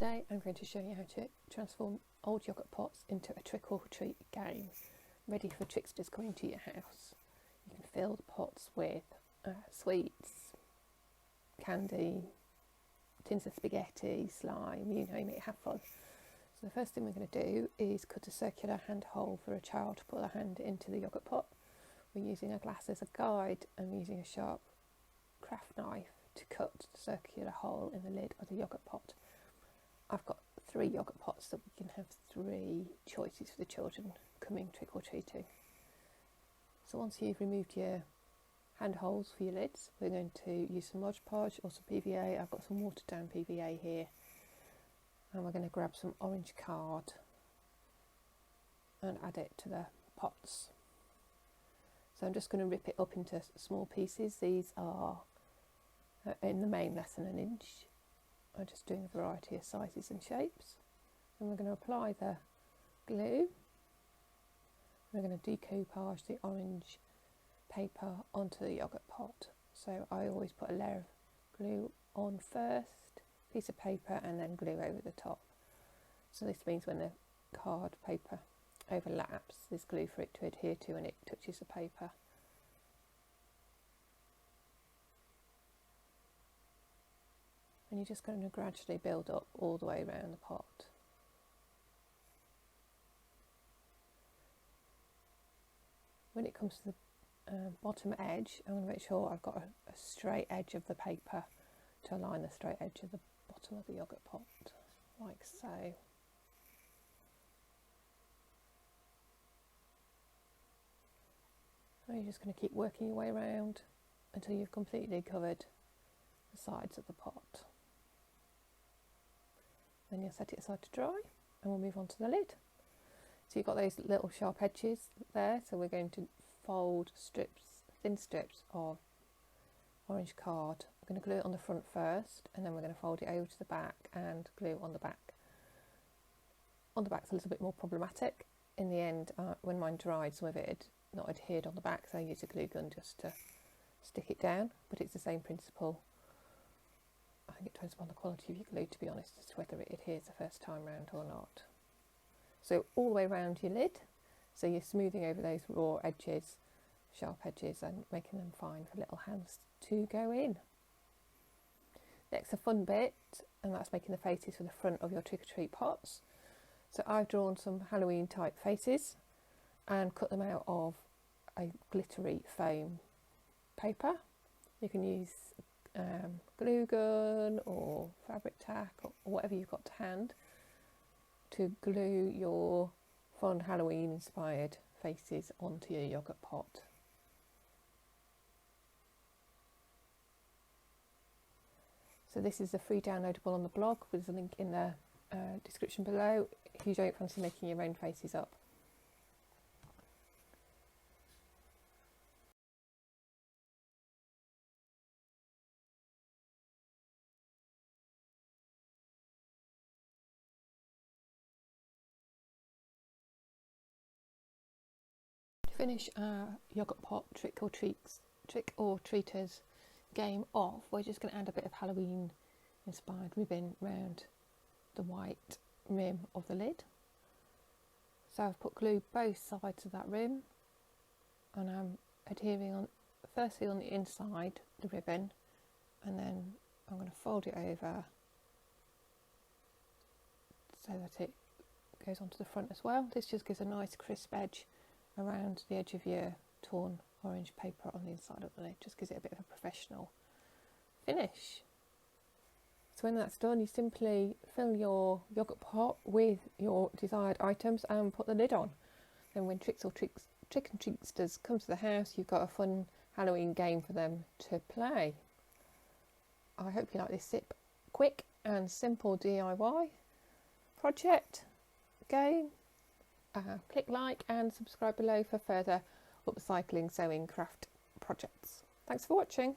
Today I'm going to show you how to transform old yoghurt pots into a trick or treat game, ready for tricksters coming to your house. You can fill the pots with sweets, candy, tins of spaghetti, slime, you name it, have fun. So the first thing we're going to do is cut a circular hand hole for a child to put their hand into the yoghurt pot. We're using a glass as a guide and using a sharp craft knife to cut the circular hole in the lid of the yoghurt pot. I've got 3 yoghurt pots so we can have 3 choices for the children coming trick or treating. So once you've removed your hand holes for your lids, we're going to use some Mod Podge or some PVA. I've got some watered down PVA here, and we're going to grab some orange card and add it to the pots. So I'm just going to rip it up into small pieces. These are in the main less than an inch. I'm just doing a variety of sizes and shapes. And we're going to apply the glue. We're going to decoupage the orange paper onto the yoghurt pot. So I always put a layer of glue on first, piece of paper, and then glue over the top. So this means when the card paper overlaps, there's glue for it to adhere to and it touches the paper. And you're just going to gradually build up all the way around the pot. When it comes to the bottom edge, I'm going to make sure I've got a straight edge of the paper to align the straight edge of the bottom of the yoghurt pot, like so. And you're just going to keep working your way around until you've completely covered the sides of the pot. Then you'll set it aside to dry and we'll move on to the lid. So you've got those little sharp edges there, so we're going to fold thin strips of orange card. We're going to glue it on the front first, and then we're going to fold it over to the back and glue on the back. On the back's a little bit more problematic. In the end, when mine dried, some of it had not adhered on the back, so I used a glue gun just to stick it down, but it's the same principle. I think it depends upon the quality of your glue, to be honest, as to whether it adheres the first time round or not. So all the way around your lid, so you're smoothing over those raw edges, sharp edges, and making them fine for little hands to go in. Next, a fun bit, and that's making the faces for the front of your trick-or-treat pots. So I've drawn some Halloween type faces and cut them out of a glittery foam paper. You can use glue gun or fabric tack or whatever you've got to hand to glue your fun Halloween inspired faces onto your yoghurt pot. So this is a free downloadable on the blog, with a link in the description below if you don't fancy making your own faces up. To finish our yoghurt pot trick or treaters game off, we're just going to add a bit of Halloween inspired ribbon round the white rim of the lid. So I've put glue both sides of that rim, and I'm adhering on firstly on the inside the ribbon, and then I'm going to fold it over so that it goes onto the front as well. This just gives a nice crisp edge around the edge of your torn orange paper on the inside of the lid, just gives it a bit of a professional finish. So when that's done, you simply fill your yoghurt pot with your desired items and put the lid on. Then when trick and treatsters come to the house, you've got a fun Halloween game for them to play. I hope you like this quick and simple DIY project game. Click like and subscribe below for further upcycling sewing craft projects. Thanks for watching.